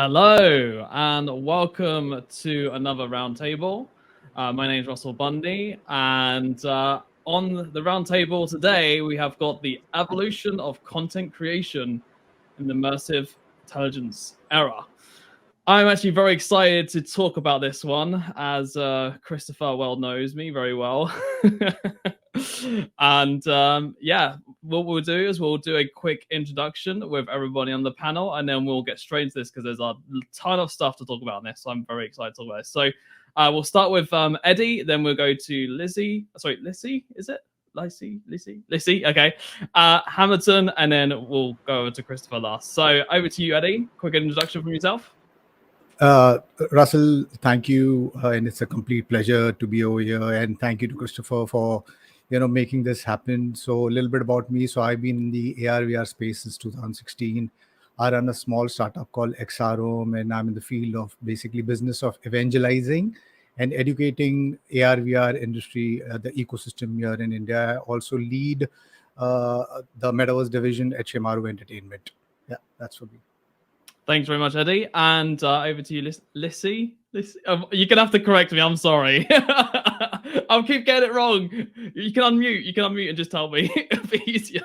Hello and welcome to another roundtable. My name is Russell Bundy, and on the roundtable today we have got the evolution of content creation in the immersive intelligence era. I'm actually very excited to talk about this one, as Christopher well knows me very well. And what we'll do is we'll do a quick introduction with everybody on the panel, and then we'll get straight into this because there's a ton of stuff to talk about in this. So I'm very excited to talk about this. So we'll start with Eddie, then we'll go to Lizzie. Sorry, Lizzie, is it? Lizzie, okay. Hamilton, and then we'll go over to Christopher last. So over to you, Eddie. Quick introduction from yourself. Russell, thank you, and it's a complete pleasure to be over here. And thank you to Christopher for, making this happen. So a little bit about me. So I've been in the AR/VR space since 2016. I run a small startup called XROM, and I'm in the field of basically business of evangelizing and educating AR/VR industry, the ecosystem here in India. I also lead the Metaverse division at Shemaru Entertainment. Yeah, that's for me. Thanks very much, Eddie. And over to you, Lissy. You're gonna have to correct me. I'm sorry. I'll keep getting it wrong. You can unmute and just tell me. It'll be easier.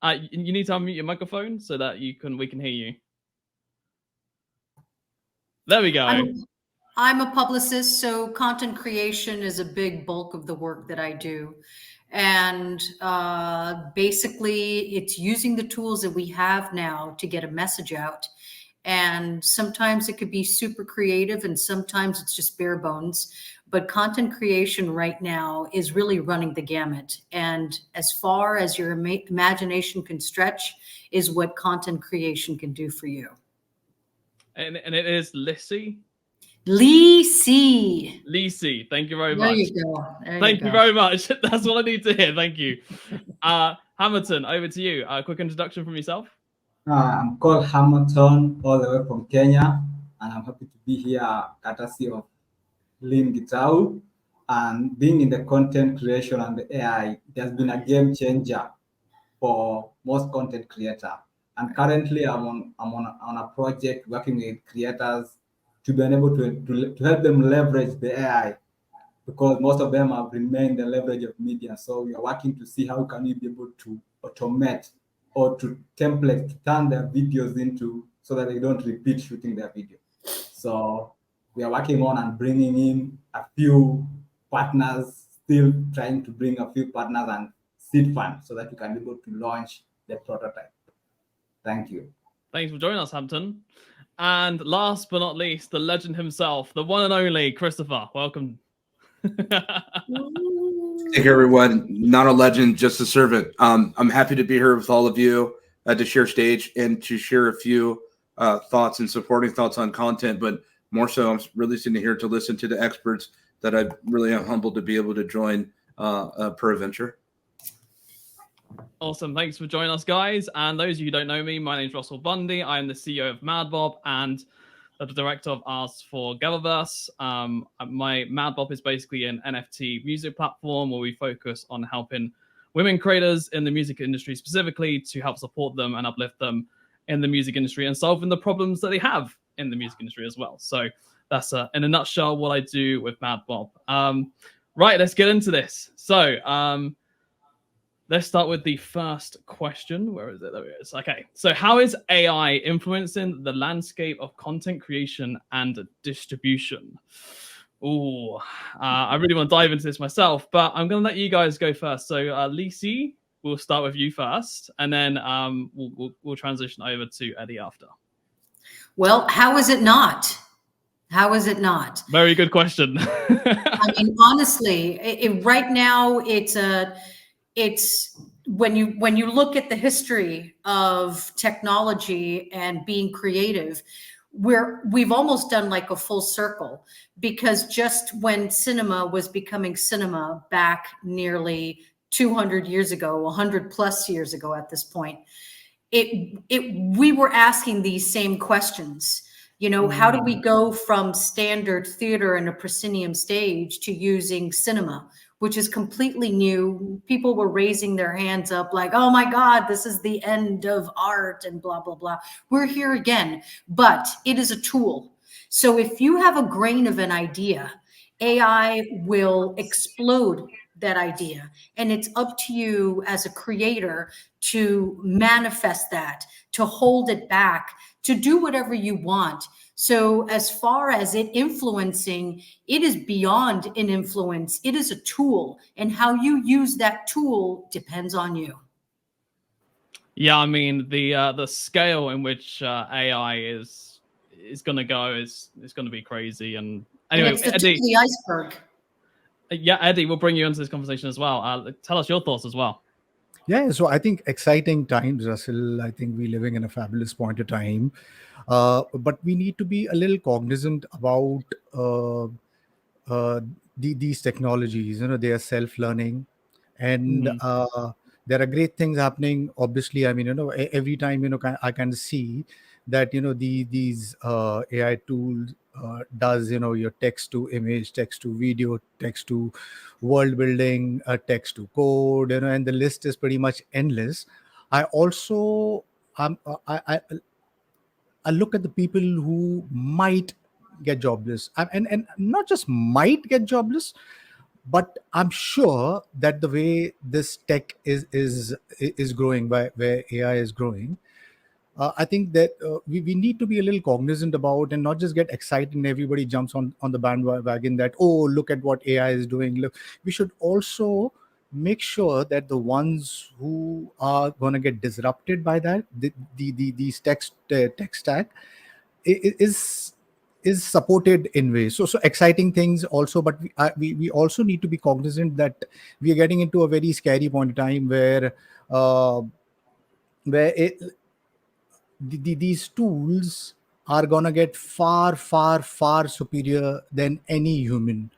You need to unmute your microphone so that we can hear you. There we go. I'm a publicist, so content creation is a big bulk of the work that I do. And basically, it's using the tools that we have now to get a message out. And sometimes it could be super creative, and sometimes it's just bare bones. But content creation right now is really running the gamut. And as far as your imagination can stretch is what content creation can do for you. And it is Lissy? Lisi. Thank you very much. There you go. Thank you very much. That's what I need to hear. Thank you. Hamilton, over to you. A quick introduction from yourself. I'm called Hamilton, all the way from Kenya, and I'm happy to be here courtesy of Lynn Gitau. And being in the content creation and the AI, it has been a game changer for most content creators. And currently, I'm on a project working with creators to be able to help them leverage the AI, because most of them have remained the leverage of media. So we are working to see how can we be able to automate or to template, to turn their videos into, so that they don't repeat shooting their video. So we are working on and bringing in a few partners, still trying to bring a few partners and seed fund so that we can be able to launch the prototype. Thank you. Thanks for joining us, Hampton. And last but not least, the legend himself, the one and only Christopher. Welcome. Thank you, everyone. Not a legend, just a servant. I'm happy to be here with all of you to share stage and to share a few thoughts and supporting thoughts on content. But more so, I'm really sitting here to listen to the experts that I really am humbled to be able to join per venture. Awesome. Thanks for joining us, guys. And those of you who don't know me, my name is Russell Bundy. I am the CEO of MadBob and the director of arts for GatherVerse. My MadBob is basically an NFT music platform where we focus on helping women creators in the music industry specifically to help support them and uplift them in the music industry and solving the problems that they have in the music industry as well. So that's in a nutshell what I do with MadBob. Right, let's get into this. So let's start with the first question. Where is it? There it is. Okay. So how is AI influencing the landscape of content creation and distribution? I really want to dive into this myself, but I'm going to let you guys go first. So Lisi, we'll start with you first, and then we'll transition over to Eddie after. Well, how is it not? How is it not? Very good question. I mean, honestly, right now it's when you look at the history of technology and being creative, we've almost done like a full circle, because just when cinema was becoming cinema back nearly 200 years ago, 100 plus years ago at this point, we were asking these same questions. How do we go from standard theater and a proscenium stage to using cinema? which is completely new. People were raising their hands up like, oh my God, this is the end of art and blah, blah, blah. We're here again, but it is a tool. So if you have a grain of an idea, AI will explode that idea. And it's up to you as a creator to manifest that, to hold it back, to do whatever you want. So as far as it influencing, it is beyond an influence. It is a tool, and how you use that tool depends on you. Yeah, I mean the scale in which AI is going to go is going to be crazy. And anyway, and it's the Eddie, tip of the iceberg. Yeah, Eddie, we'll bring you into this conversation as well. Tell us your thoughts as well. Yeah, so I think exciting times, Russell. I think we're living in a fabulous point of time. But we need to be a little cognizant about these technologies. They are self-learning, and there are great things happening. Obviously, I mean, every time I can see that these AI tools does your text to image, text to video, text to world building, text to code, and the list is pretty much endless. I also I look at the people who might get jobless, and not just might get jobless, but I'm sure that the way this tech is growing, by where AI is growing, I think that we need to be a little cognizant about, and not just get excited and everybody jumps on the bandwagon that, oh, look at what AI is doing. Look, we should also make sure that the ones who are going to get disrupted by that, these tech stack is supported in ways. So exciting things also, but we also need to be cognizant that we are getting into a very scary point in time where these tools are gonna get far, far, far superior than any human.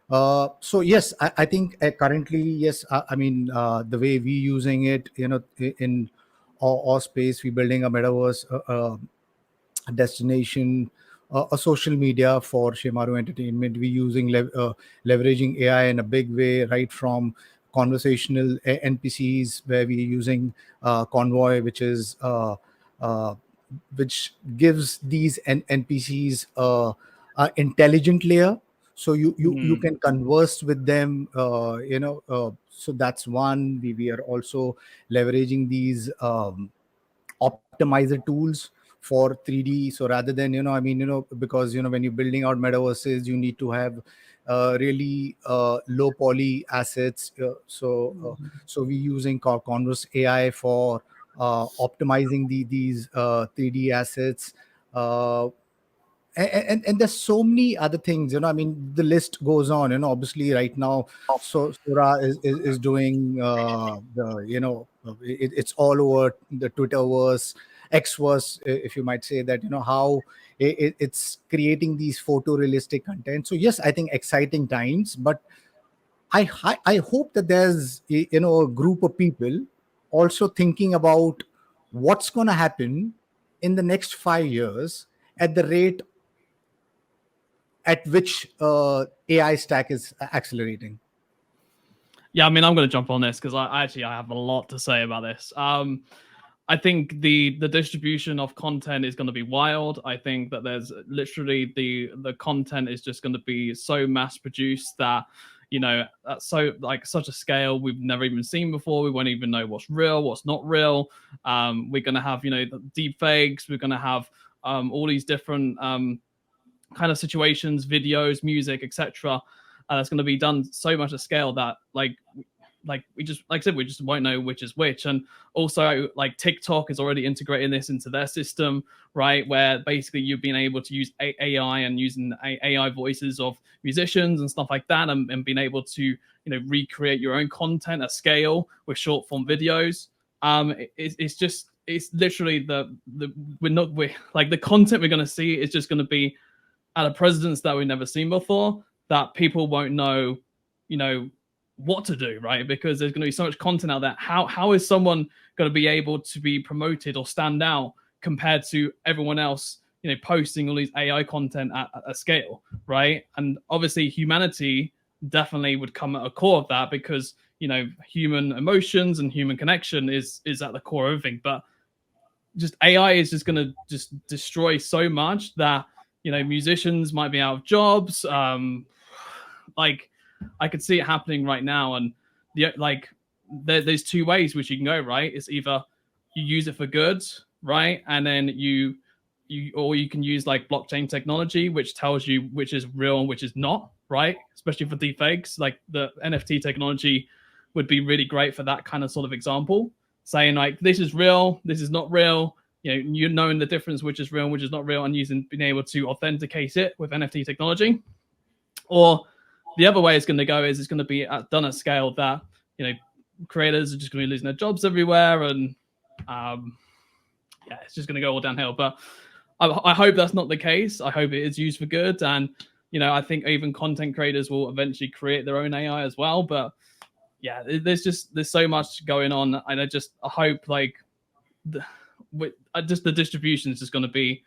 So yes, I think currently, yes, I mean, the way we using it, in our space, we building a metaverse, a destination, a social media for Shemaru Entertainment. We using leveraging AI in a big way, right from conversational NPCs, where we're using Convoy, uh, which gives these NPCs a intelligent layer, so you can converse with them. So that's one. We are also leveraging these optimizer tools for 3D. So rather than, because when you're building out metaverses, you need to have really low poly assets. So we're using Converse AI for optimizing these 3D assets. And there's so many other things, I mean, the list goes on. Obviously right now, so Sora is doing it's all over the Twitterverse, Xverse, if you might say that, how it's creating these photorealistic content. So yes, I think exciting times, but I hope that there's a group of people also thinking about what's going to happen in the next 5 years at the rate at which AI stack is accelerating. Yeah, I mean, I'm going to jump on this because I have a lot to say about this. I think the distribution of content is going to be wild. I think that there's literally the content is just going to be so mass produced that, that's so like such a scale we've never even seen before. We won't even know what's real, what's not real. We're going to have, deep fakes. We're going to have all these different kind of situations, videos, music, etc. That's going to be done so much at scale that like we just, like I said, we just won't know which is which. And also, like, TikTok is already integrating this into their system, right? Where basically you've been able to use AI and using AI voices of musicians and stuff like that, and being able to recreate your own content at scale with short form videos. It's literally the content we're going to see is just going to be at a precedence that we've never seen before, that people won't know, what to do, right? Because there's going to be so much content out there. How is someone going to be able to be promoted or stand out compared to everyone else, posting all these AI content at scale, right? And obviously humanity definitely would come at a core of that, because human emotions and human connection is at the core of everything. But just AI is just going to just destroy so much that musicians might be out of jobs. Like I could see it happening right now, and there's two ways which you can go, right? It's either you use it for good, right, and then you can use like blockchain technology, which tells you which is real and which is not, right? Especially for deepfakes, like the NFT technology would be really great for that kind of sort of example, saying like this is real, this is not real. You knowing the difference, which is real and which is not real, and being able to authenticate it with NFT technology. Or the other way it's going to go is it's going to be done at scale that creators are just going to be losing their jobs everywhere, and it's just going to go all downhill. But I hope that's not the case. I hope it is used for good, and I think even content creators will eventually create their own AI as well. But yeah, there's so much going on, and I hope like the distribution is just going to be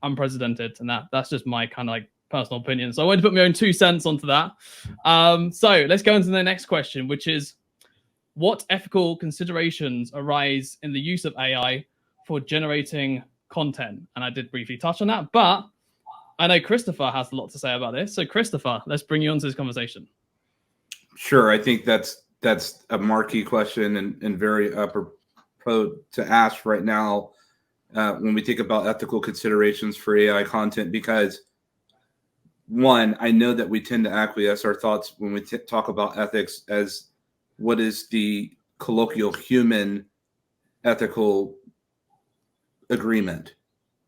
unprecedented, and that's just my kind of like personal opinion. So I wanted to put my own 2 cents onto that. So let's go into the next question, which is, what ethical considerations arise in the use of AI for generating content? And I did briefly touch on that, but I know Christopher has a lot to say about this. So Christopher, let's bring you onto this conversation. Sure. I think that's a marquee question and very apropos to ask right now when we think about ethical considerations for AI content, because one, I know that we tend to acquiesce our thoughts when we talk about ethics as what is the colloquial human ethical agreement.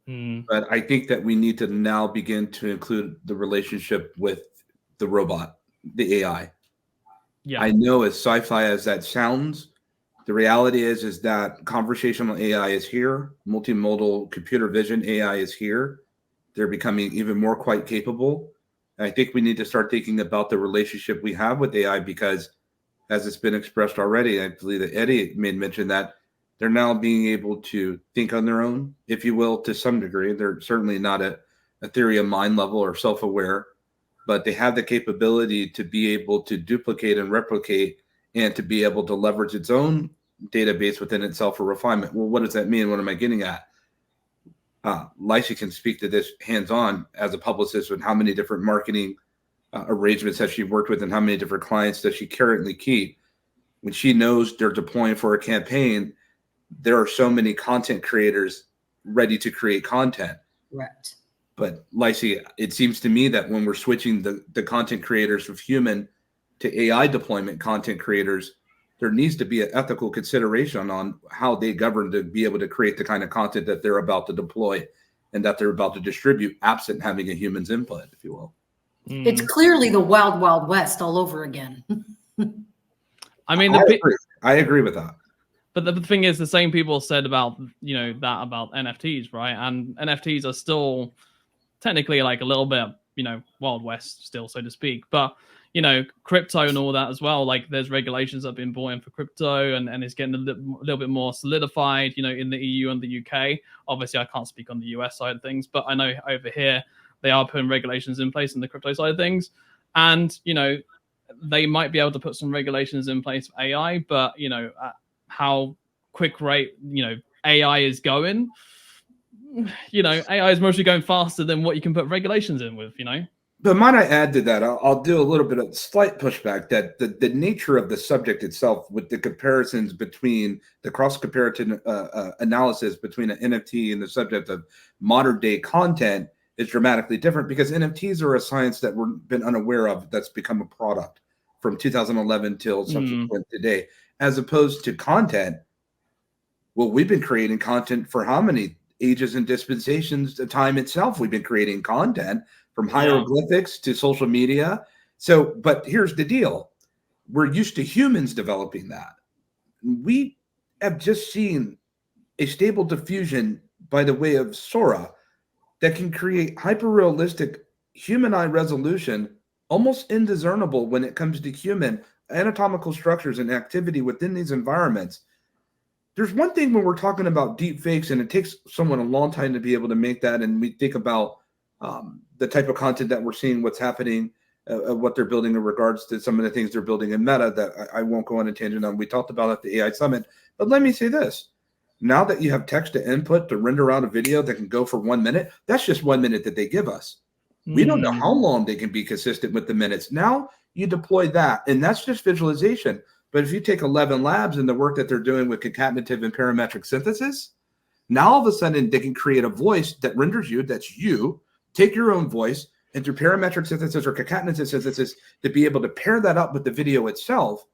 But I think that we need to now begin to include the relationship with the robot, the AI. Yeah. I know as sci-fi as that sounds, the reality is that conversational AI is here. Multimodal computer vision AI is here. They're becoming even more quite capable. And I think we need to start thinking about the relationship we have with AI, because as it's been expressed already, I believe that Eddie made mention that they're now being able to think on their own, if you will, to some degree. They're certainly not at Ethereum mind level or self-aware, but they have the capability to be able to duplicate and replicate and to be able to leverage its own database within itself for refinement. Well, what does that mean? What am I getting at? Lysa can speak to this hands-on as a publicist with how many different marketing arrangements has she worked with and how many different clients does she currently keep. When she knows they're deploying for a campaign, there are so many content creators ready to create content. Right. But Lysa, it seems to me that when we're switching the content creators from human to AI deployment content creators, there needs to be an ethical consideration on how they govern to be able to create the kind of content that they're about to deploy and that they're about to distribute, absent having a human's input, if you will. It's clearly the wild, wild west all over again. I mean, I agree with that. But the thing is, the same people said about that about NFTs, right? And NFTs are still technically like a little bit Wild West still, so to speak. But crypto and all that as well. Like there's regulations that have been brought in for crypto, and it's getting a little bit more solidified, in the EU and the UK. Obviously, I can't speak on the US side of things, but I know over here they are putting regulations in place in the crypto side of things, and they might be able to put some regulations in place for AI, but at how quick rate AI is going, AI is mostly going faster than what you can put regulations in with, But might I add to that, I'll do a little bit of slight pushback that the nature of the subject itself, with the comparisons between the cross-comparative analysis between an NFT and the subject of modern day content, is dramatically different, because NFTs are a science that we've been unaware of that's become a product from 2011 till subsequent today, as opposed to content. Well, we've been creating content for how many ages and dispensations? The time itself, we've been creating content from hieroglyphics to social media. So, but here's the deal. We're used to humans developing that. We have just seen a stable diffusion by the way of Sora that can create hyper-realistic human eye resolution, almost indiscernible when it comes to human anatomical structures and activity within these environments. There's one thing when we're talking about deep fakes, and it takes someone a long time to be able to make that, and we think about the type of content that we're seeing, what's happening what they're building in regards to some of the things they're building in Meta that I won't go on a tangent on. We talked about at the AI Summit, but let me say this. Now that you have text to input to render out a video that can go for 1 minute, that's just 1 minute that they give us. We don't know how long they can be consistent with the minutes. Now you deploy that, and that's just visualization. But if you take 11 Labs and the work that they're doing with concatenative and parametric synthesis, now all of a sudden they can create a voice that renders you, that's you, take your own voice, and through parametric synthesis or concatenative synthesis to be able to pair that up with the video itself.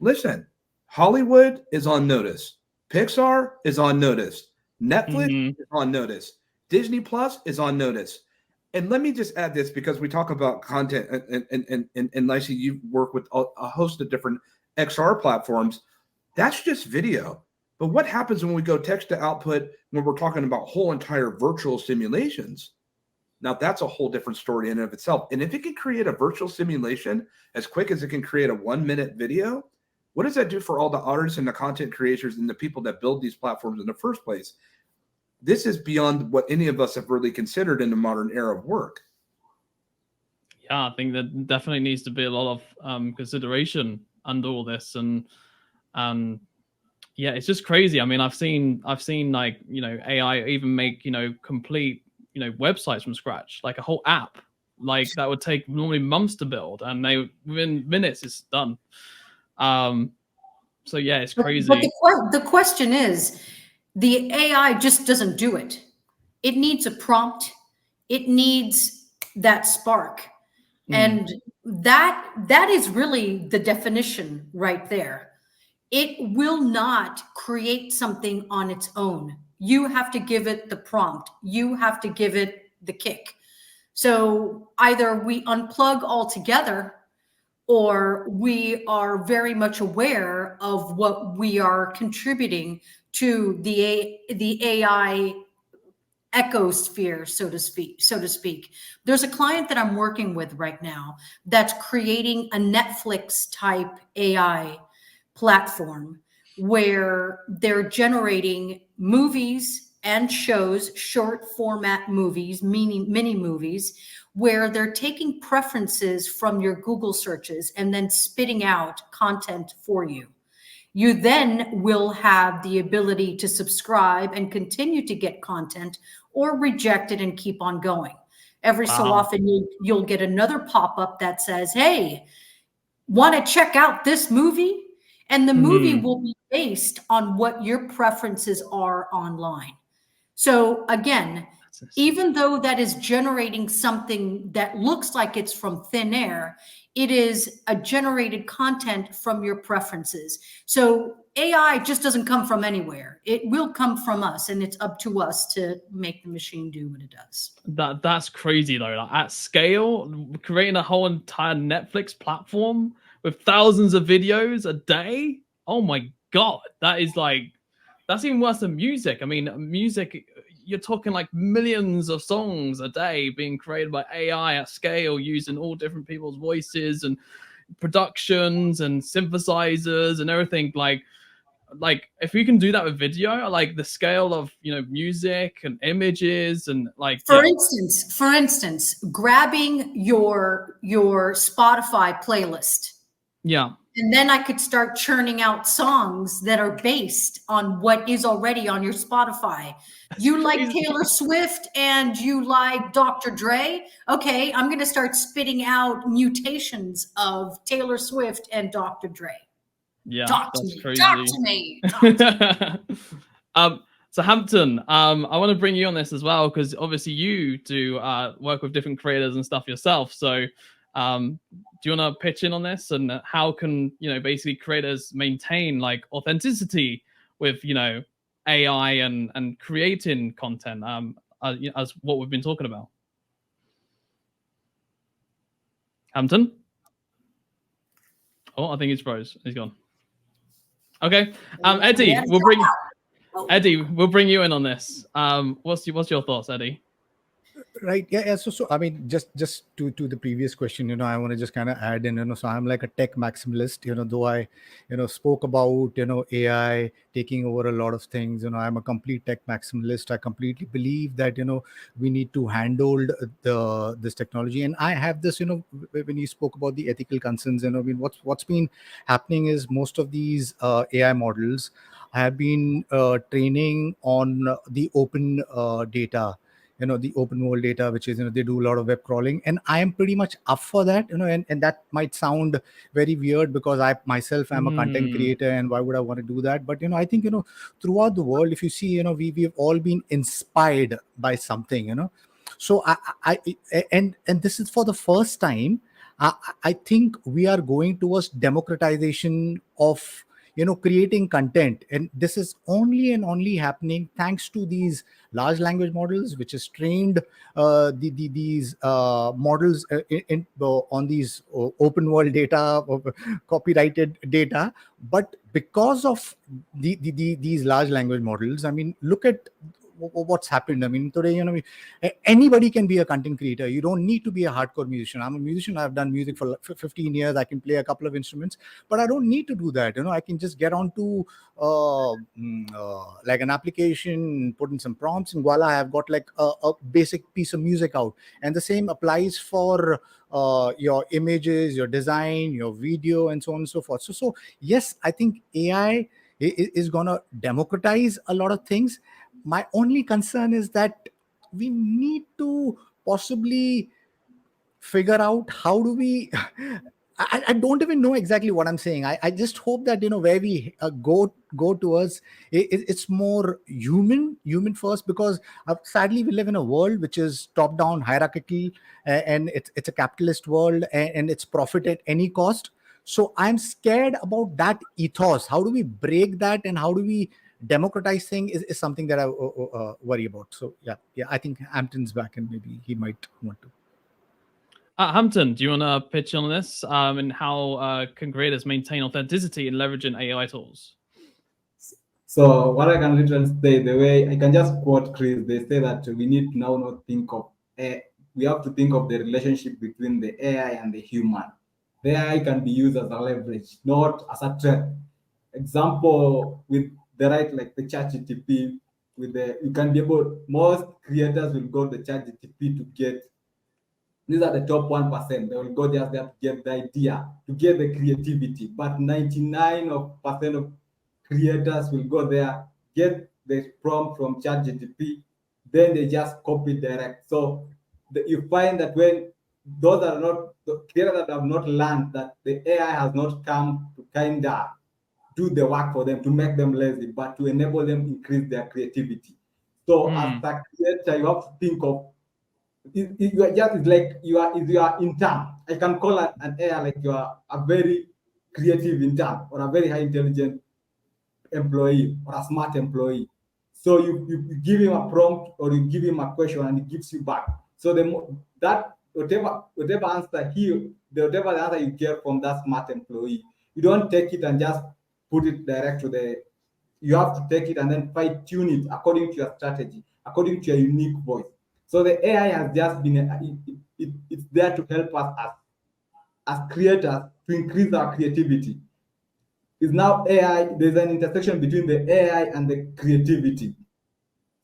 Listen, Hollywood is on notice. Pixar is on notice. Netflix is on notice. Disney Plus is on notice. And let me just add this, because we talk about content, and Lacey, you work with a host of different XR platforms. That's just video. But what happens when we go text to output when we're talking about whole entire virtual simulations? Now, that's a whole different story in and of itself. And if it can create a virtual simulation as quick as it can create a 1 minute video, what does that do for all the artists and the content creators and the people that build these platforms in the first place? This is beyond what any of us have really considered in the modern era of work. Yeah, I think there definitely needs to be a lot of consideration under all this, and yeah, it's just crazy. I mean, I've seen like, you know, AI even make, you know, complete, you know, websites from scratch, like a whole app, like that would take normally months to build, and they within minutes it's done. So yeah, it's crazy. But the question is, the AI just doesn't do it. It needs a prompt. It needs that spark. And that is really the definition right there. It will not create something on its own. You have to give it the prompt. You have to give it the kick. So either we unplug altogether, or we are very much aware of what we are contributing to the AI ecosphere, so to speak. There's a client that I'm working with right now that's creating a Netflix type AI platform where they're generating movies and shows, short format movies, mini movies, where they're taking preferences from your Google searches and then spitting out content for you. You then will have the ability to subscribe and continue to get content, or reject it and keep on going. Every so often you'll get another pop-up that says, hey, want to check out this movie? And the movie will be based on what your preferences are online. So again, even though that is generating something that looks like it's from thin air, it is a generated content from your preferences. So AI just doesn't come from anywhere. It will come from us, and it's up to us to make the machine do what it does. That's crazy though. Like, at scale, creating a whole entire Netflix platform with thousands of videos a day. Oh my God, that's even worse than music. I mean, music, you're talking like millions of songs a day being created by AI at scale, using all different people's voices and productions and synthesizers and everything. Like if we can do that with video, like the scale of, you know, music and images and like, for instance, grabbing your Spotify playlist. Yeah. And then I could start churning out songs that are based on what is already on your Spotify. You like Taylor Swift and you like Dr. Dre? Okay, I'm going to start spitting out mutations of Taylor Swift and Dr. Dre. Yeah, that's crazy. Talk to me. So Hampton, I want to bring you on this as well, because obviously you do work with different creators and stuff yourself. So do you want to pitch in on this, and how can, you know, basically creators maintain like authenticity with, you know, AI and creating content as what we've been talking about? Hampton? Oh, I think he's froze. He's gone. Okay, Eddie, we'll bring you in on this. What's your thoughts, Eddie? Right. Yeah. So I mean, just to the previous question, I want to just kind of add in, so I'm like a tech maximalist, though I, spoke about, AI taking over a lot of things, I'm a complete tech maximalist. I completely believe that, we need to handle this technology. And I have this, when you spoke about the ethical concerns, I mean, what's been happening is most of these AI models have been training on the open data, the open world data, which is, they do a lot of web crawling, and I am pretty much up for that, and that might sound very weird because I myself am a content creator, and why would I want to do that? But I think, throughout the world, if you see, we've all been inspired by something, so and this is for the first time. I think we are going towards democratization of, creating content, and this is only and only happening thanks to these large language models, which is trained these models on these open world data, copyrighted data. But because of these large language models, I mean, look at what's happened. I mean, today, anybody can be a content creator. You don't need to be a hardcore musician. I'm a musician. I've done music for 15 years. I can play a couple of instruments, but I don't need to do that. I can just get onto like an application, put in some prompts, and voila, I've got like a basic piece of music out. And the same applies for your images, your design, your video, and so on and so forth. So yes, I think AI is going to democratize a lot of things. My only concern is that we need to possibly figure out how do we I don't even know exactly what I'm saying. I just hope that, where we go towards, it's more human first, because sadly we live in a world which is top down, hierarchical, and it's a capitalist world, and it's profit at any cost. So I'm scared about that ethos. How do we break that, and how do we democratize thing is something that I worry about. So yeah, I think Hampton's back, and maybe he might want to. Hampton, do you want to pitch on this, and how can creators maintain authenticity in leveraging AI tools? So what I can literally say, the way I can just quote Chris, they say that we need to now not think of, we have to think of the relationship between the AI and the human. The AI can be used as a leverage, not as a threat. Example, with the right, like the ChatGPT, you can be able, most creators will go to the ChatGPT to get, these are the top 1%. They will go there to get the idea, to get the creativity. But 99% of creators will go there, get the prompt from ChatGPT, then they just copy direct. So you find that when those are not the creators that have not learned, that the AI has not come to kind of do the work for them, to make them lazy, but to enable them increase their creativity. So as a creator, you have to think of, you are just like you are intern. I can call an AI like you are a very creative intern or a very high intelligent employee or a smart employee. So you give him a prompt or you give him a question and he gives you back. So that whatever answer whatever the answer you get from that smart employee, you don't take it and just put it direct to the. You have to take it and then fine tune it according to your strategy, according to your unique voice. So the AI has just been it's there to help us as creators to increase our creativity. Is now AI, there's an intersection between the AI and the creativity.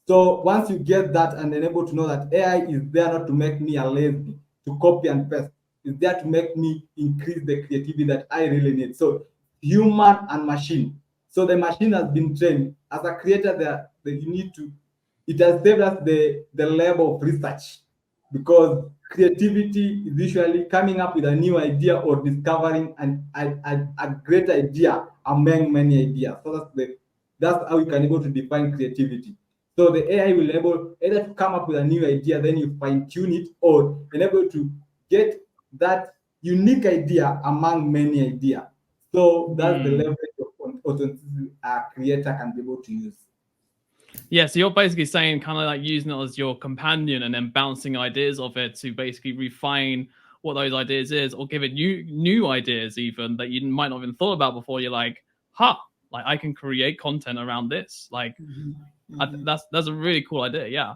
So once you get that and then able to know that AI is there not to make me a lazy, to copy and paste, it's there to make me increase the creativity that I really need. So human and machine. So the machine has been trained. As a creator, that you need to, it has saved us the level of research, because creativity is usually coming up with a new idea or discovering a great idea among many ideas. So that's how you can able to define creativity. So the AI will enable either to come up with a new idea, then you fine tune it, or enable to get that unique idea among many ideas. So that's the leverage of authenticity a creator can be able to use. Yeah, so you're basically saying kind of like using it as your companion and then bouncing ideas off it to basically refine what those ideas is, or give it new ideas even that you might not have even thought about before. You're like, like I can create content around this. Like that's a really cool idea. Yeah.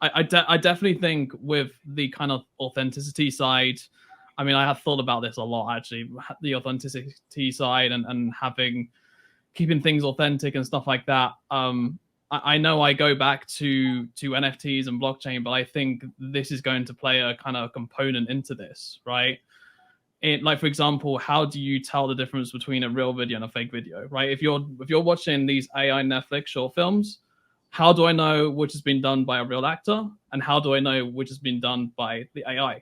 I definitely think with the kind of authenticity side, I mean, I have thought about this a lot, actually, the authenticity side and keeping things authentic and stuff like that. I know I go back to NFTs and blockchain, but I think this is going to play a kind of component into this, right? Like, for example, how do you tell the difference between a real video and a fake video, right? If you're watching these AI Netflix short films, how do I know which has been done by a real actor, and how do I know which has been done by the AI?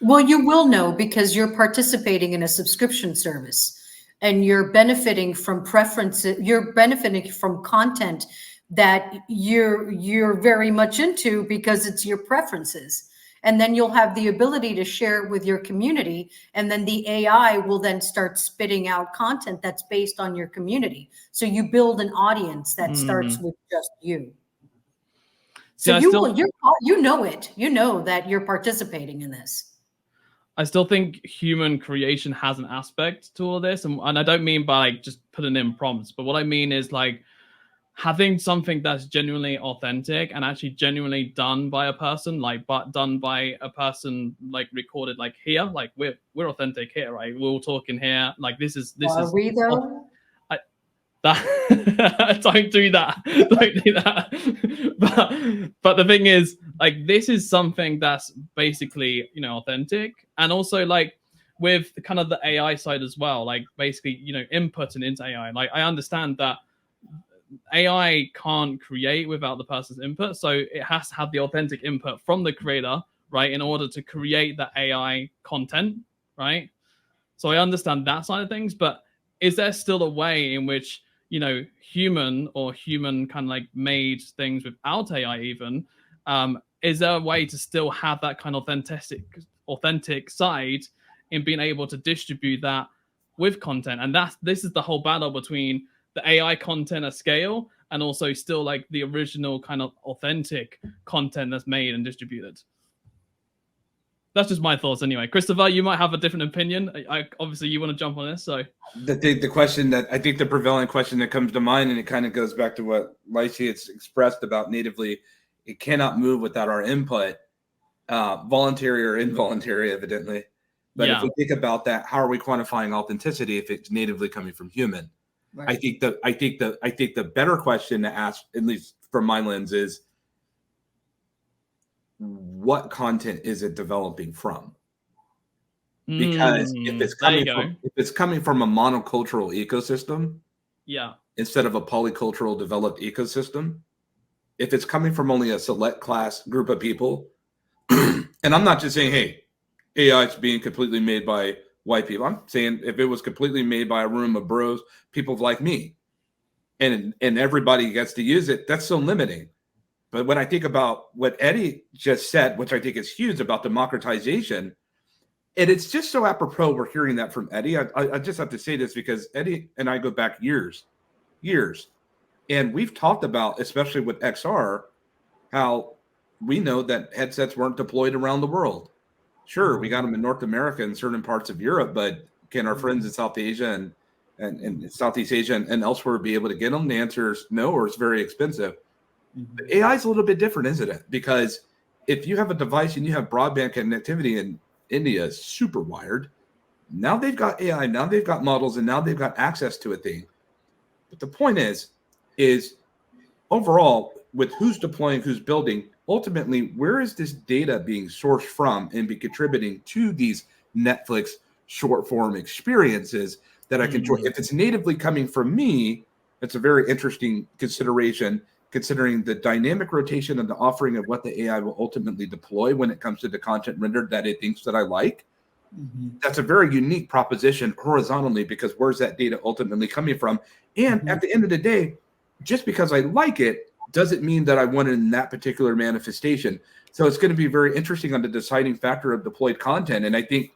Well, you will know because you're participating in a subscription service and you're benefiting from preferences. You're benefiting from content that you're very much into because it's your preferences. And then you'll have the ability to share it with your community. And then the AI will then start spitting out content that's based on your community. So you build an audience that starts with just you. So you know it. You know that you're participating in this. I still think human creation has an aspect to all this. And I don't mean by like just putting in prompts, but what I mean is like having something that's genuinely authentic and actually genuinely done by a person, like but done by a person like recorded like here, like we're authentic here, right? We're all talking here. Like this is Are we though? Don't do that. Don't do that. But the thing is, like, this is something that's basically, you know, authentic, and also like with kind of the AI side as well, like basically, you know, inputting into AI. Like I understand that AI can't create without the person's input, so it has to have the authentic input from the creator, right, in order to create the AI content, right? So I understand that side of things, but is there still a way in which, you know, human kind of like made things without AI even, is there a way to still have that kind of authentic side in being able to distribute that with content? And this is the whole battle between the AI content at scale and also still like the original kind of authentic content that's made and distributed. That's just my thoughts anyway. Christopher, you might have a different opinion. Obviously you want to jump on this, so. The question that I think the prevailing question that comes to mind, and it kind of goes back to what Lacey has expressed about natively, it cannot move without our input, voluntary or involuntary, evidently. But if we think about that, how are we quantifying authenticity if it's natively coming from human? Right. I think the better question to ask, at least from my lens, is what content is it developing from? Because if it's coming from a monocultural ecosystem, instead of a polycultural developed ecosystem, if it's coming from only a select class group of people, and I'm not just saying, hey, AI is being completely made by white people. I'm saying if it was completely made by a room of bros, people like me, and everybody gets to use it, that's so limiting. But when I think about what Eddie just said, which I think is huge about democratization, and it's just so apropos we're hearing that from Eddie. I just have to say this because Eddie and I go back years. And we've talked about, especially with XR, how we know that headsets weren't deployed around the world. Sure, we got them in North America and certain parts of Europe, but can our friends in South Asia and Southeast Asia and elsewhere be able to get them? The answer is no, or it's very expensive. But AI is a little bit different, isn't it? Because if you have a device and you have broadband connectivity in India, super wired, now they've got AI, now they've got models, and now they've got access to a thing. But the point is overall, with who's deploying, who's building, ultimately, where is this data being sourced from and be contributing to these Netflix short form experiences that I can enjoy? If it's natively coming from me, it's a very interesting consideration, considering the dynamic rotation and the offering of what the AI will ultimately deploy when it comes to the content rendered that it thinks that I like. That's a very unique proposition horizontally, because where's that data ultimately coming from? And at the end of the day, just because I like it doesn't mean that I want it in that particular manifestation. So it's going to be very interesting on the deciding factor of deployed content. And I think,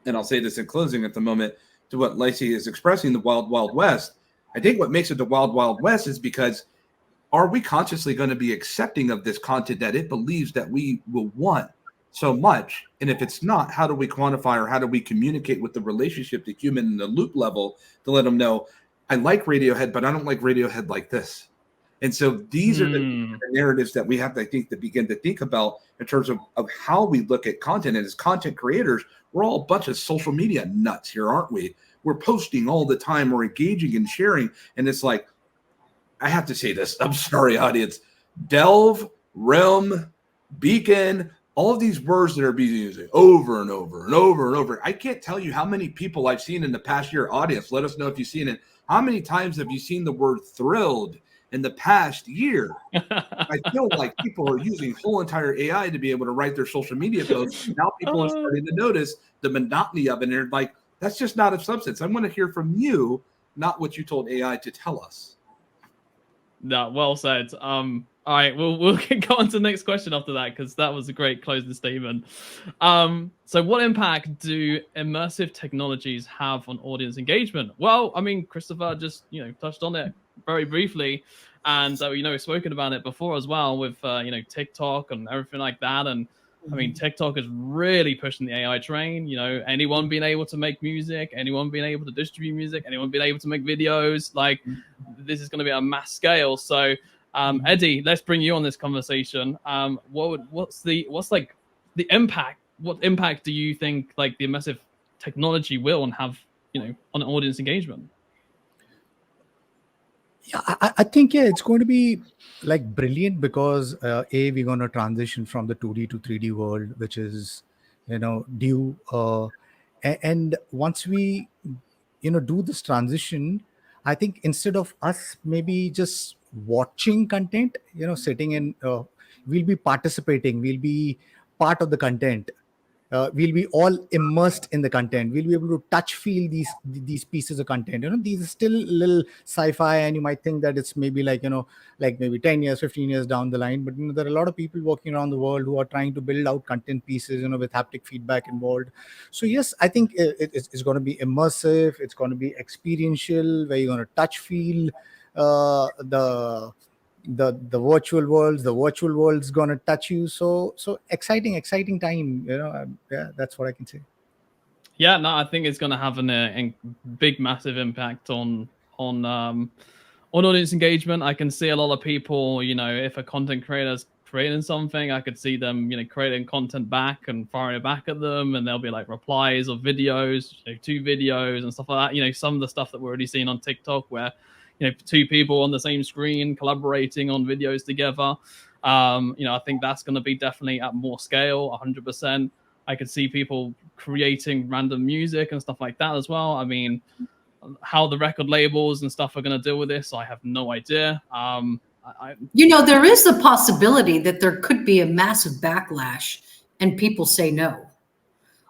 and I'll say this in closing at the moment, to what Lacey is expressing, the wild, wild west, I think what makes it the wild, wild west is because are we consciously going to be accepting of this content that it believes that we will want so much? And if it's not, how do we quantify, or how do we communicate with the relationship, the human in the loop level, to let them know, I like Radiohead, but I don't like Radiohead like this. And so these are the narratives that we have to, I think, to begin to think about in terms of how we look at content. And as content creators, we're all a bunch of social media nuts here, aren't we? We're posting all the time, we're engaging and sharing. And it's like, I have to say this, I'm sorry, audience. Delve, realm, beacon, all of these words that are being used over and over and over and over. I can't tell you how many people I've seen in the past year. Audience, let us know if you've seen it. How many times have you seen the word thrilled in the past year? I feel like people are using whole entire AI to be able to write their social media posts. Now people are starting to notice the monotony of it. And they're like, that's just not of substance. I want to hear from you, not what you told AI to tell us. No, well said. All right, we'll go on to the next question after that, because that was a great closing statement. So what impact do immersive technologies have on audience engagement? Well, I mean, Christopher just touched on it very briefly, and we've spoken about it before as well with TikTok and everything like that. And I mean, TikTok is really pushing the AI train. Anyone being able to make music, anyone being able to distribute music, anyone being able to make videos, like this is going to be a mass scale. So Eddie, let's bring you on this conversation. What's the impact? What impact do you think like the immersive technology will and have on audience engagement? Yeah, I think it's going to be like brilliant because we're going to transition from the 2D to 3D world, which is due. And once we do this transition, I think instead of us maybe just watching content, sitting in, we'll be participating, we'll be part of the content. We'll be all immersed in the content. We'll be able to touch feel these pieces of content. These are still little sci-fi, and you might think that it's maybe like maybe 10 years, 15 years down the line. But there are a lot of people working around the world who are trying to build out content pieces, with haptic feedback involved. So yes, I think it's going to be immersive. It's going to be experiential, where you're going to touch feel the virtual worlds. The virtual world's gonna touch you. So exciting time. Yeah, that's what I can say. Yeah, no, I think it's gonna have a big, massive impact on audience engagement. I can see a lot of people, if a content creator's creating something, I could see them, creating content back and firing it back at them, and there'll be like replies of videos, 2 videos and stuff like that. Some of the stuff that we're already seeing on TikTok where 2 people on the same screen collaborating on videos together. I think that's going to be definitely at more scale, 100%. I could see people creating random music and stuff like that as well. I mean, how the record labels and stuff are going to deal with this, I have no idea. There is the possibility that there could be a massive backlash and people say no.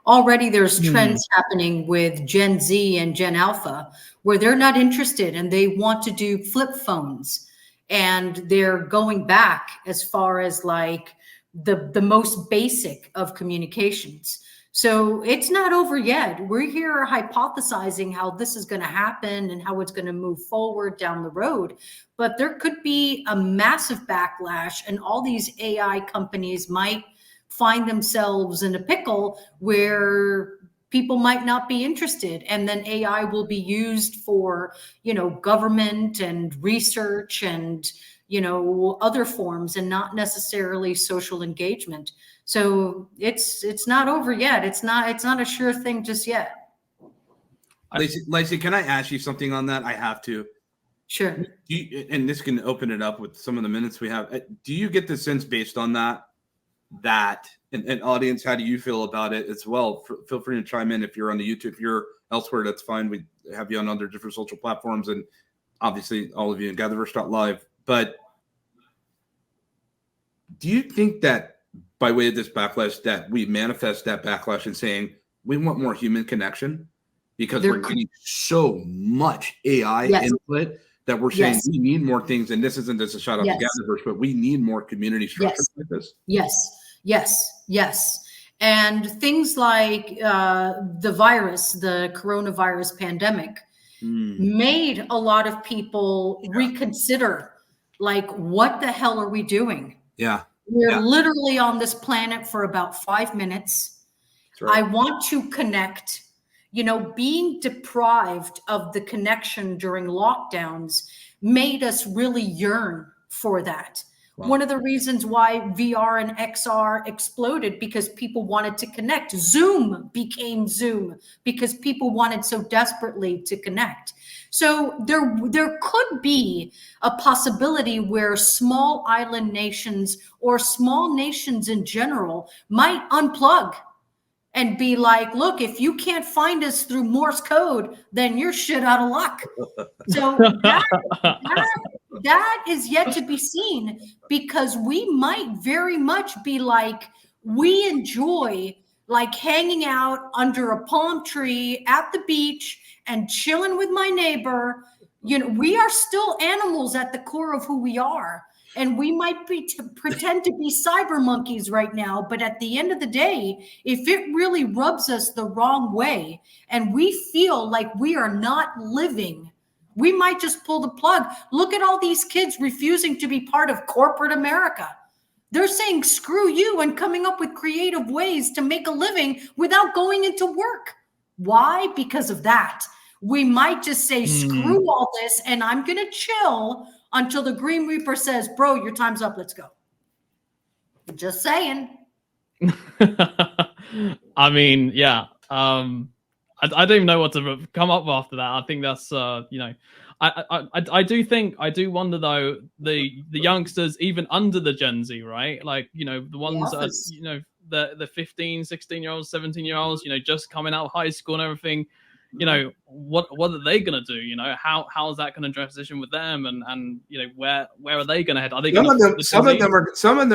Already there's trends happening with Gen Z and Gen Alpha where they're not interested and they want to do flip phones, and they're going back as far as like the most basic of communications. So it's not over yet. We're here hypothesizing how this is going to happen and how it's going to move forward down the road. But there could be a massive backlash, and all these AI companies might find themselves in a pickle where people might not be interested. And then AI will be used for, government and research and, other forms, and not necessarily social engagement. So it's not over yet. It's not a sure thing just yet. Lacey, can I ask you something on that? I have to. Sure. And this can open it up with some of the minutes we have. Do you get the sense based on that and audience, how do you feel about it as well? Feel free to chime in if you're on the YouTube. If you're elsewhere, that's fine. We have you on other different social platforms, and obviously all of you in GatherVerse.live. But do you think that by way of this backlash that we manifest that backlash in saying we want more human connection because we're getting so much AI input that we're saying we need more things? And this isn't just a shout out to GatherVerse, but we need more community structures like this. Yes. And things like the coronavirus pandemic made a lot of people reconsider, like, what the hell are we doing? Yeah. We're literally on this planet for about 5 minutes. Right. I want to connect. Being deprived of the connection during lockdowns made us really yearn for that. Wow. One of the reasons why VR and XR exploded because people wanted to connect. Zoom became Zoom because people wanted so desperately to connect. So there could be a possibility where small island nations or small nations in general might unplug and be like, look, if you can't find us through Morse code, then you're shit out of luck. So that is yet to be seen, because we might very much be like, we enjoy like hanging out under a palm tree at the beach and chilling with my neighbor. You know, we are still animals at the core of who we are. And we might be pretend to be cyber monkeys right now, but at the end of the day, if it really rubs us the wrong way and we feel like we are not living, we might just pull the plug. Look at all these kids refusing to be part of corporate America. They're saying screw you and coming up with creative ways to make a living without going into work. Why? Because of that. We might just say screw all this and I'm going to chill until the Green Reaper says, bro, your time's up. Let's go. Just saying. I mean, yeah. I don't even know what to come up with after that. I think that's, you know, I do wonder though, the youngsters, even under the Gen Z, right? Like, you know, the ones that are, you know, the 15, 16-year-olds, 17-year-olds, you know, just coming out of high school and everything. You know, what are they gonna do? You know, how is that gonna transition with them? And you know, where are they gonna head? Are they some of them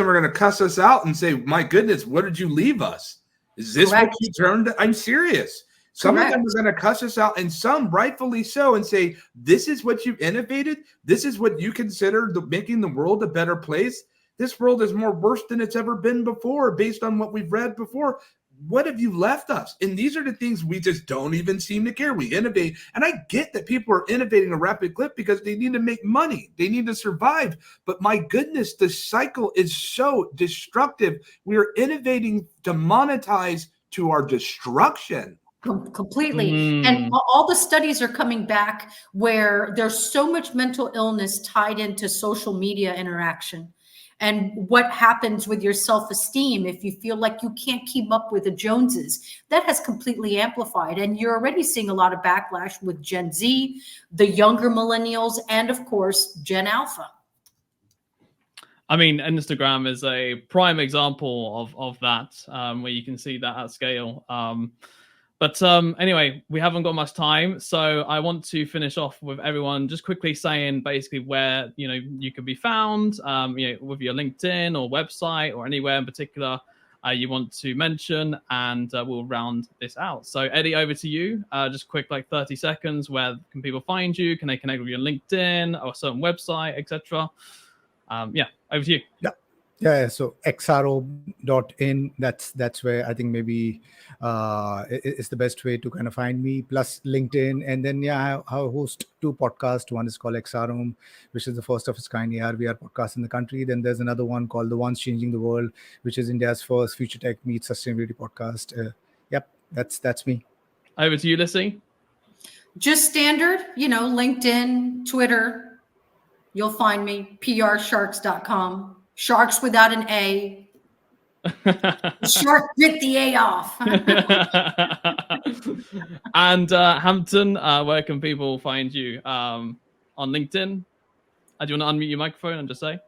are gonna cuss us out and say, "My goodness, what did you leave us? Is this what you turned?" I'm serious. Some of them are gonna cuss us out, and some rightfully so, and say, "This is what you innovated. This is what you consider making the world a better place. This world is more worse than it's ever been before, based on what we've read before. What have you left us?" And these are the things we just don't even seem to care. We innovate. And I get that people are innovating a rapid clip because they need to make money. They need to survive. But my goodness, the cycle is so destructive. We are innovating to monetize to our destruction. Completely. And all the studies are coming back where there's so much mental illness tied into social media interaction. And what happens with your self-esteem if you feel like you can't keep up with the Joneses? That has completely amplified. And you're already seeing a lot of backlash with Gen Z, the younger millennials, and of course, Gen Alpha. I mean, Instagram is a prime example of that, where you can see that at scale. But anyway, we haven't got much time, so I want to finish off with everyone just quickly saying basically where, you know, you can be found, you know, with your LinkedIn or website or anywhere in particular you want to mention, and we'll round this out. So Eddie, over to you. Just quick, like 30 seconds. Where can people find you? Can they connect with you on LinkedIn or a certain website, etc.? Yeah, over to you. Yeah, so xro.in, that's where I think maybe it's the best way to kind of find me, plus LinkedIn. And then, yeah, I host 2 podcasts. One is called XROM, which is the first of its kind AR/VR podcast in the country. Then there's another one called The Ones Changing the World, which is India's first future tech meets sustainability podcast. Yep, that's me. Over to you, Lissy. Just standard, you know, LinkedIn, Twitter. You'll find me, prsharks.com. Sharks without an A. Shark bit the A off. And Hampton, where can people find you? On LinkedIn? Do you want to unmute your microphone and just say?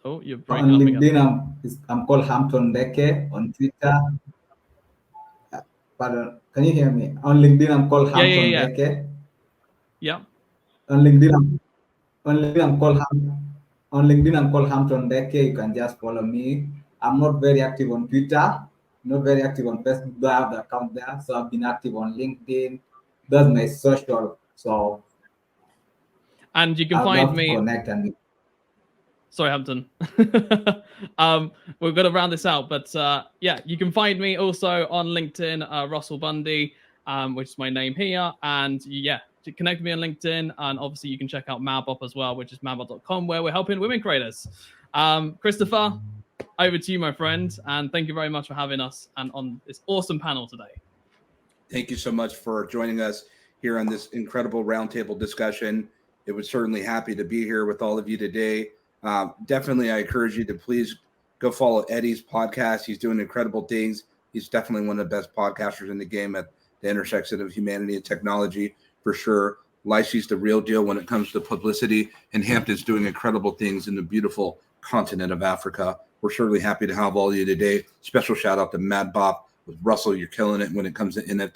Oh, you're breaking on up LinkedIn, I'm called Hampton Deke. On Twitter, pardon, can you hear me? On LinkedIn, I'm called Hampton Deke. Yeah. On LinkedIn, I'm called Hampton Deke. You can just follow me. I'm not very active on Twitter, not very active on Facebook. Do I have the account there? So I've been active on LinkedIn. That's my social. So, and you can find me. Connect and. Sorry, Hampton. We're going to round this out, but yeah, you can find me also on LinkedIn, Russell Bundy, which is my name here, and yeah, connect with me on LinkedIn, and obviously you can check out Madbop as well, which is madbop.com, where we're helping women creators. Christopher, over to you, my friend, and thank you very much for having us and on this awesome panel today. Thank you so much for joining us here on this incredible roundtable discussion. it was certainly happy to be here with all of you today. Definitely, I encourage you to please go follow Eddie's podcast. He's doing incredible things. He's definitely one of the best podcasters in the game at the intersection of humanity and technology, for sure. Lycee's the real deal when it comes to publicity, and Hampton's doing incredible things in the beautiful continent of Africa. We're certainly happy to have all of you today. Special shout out to Mad Bob with Russell. You're killing it when it comes to NFT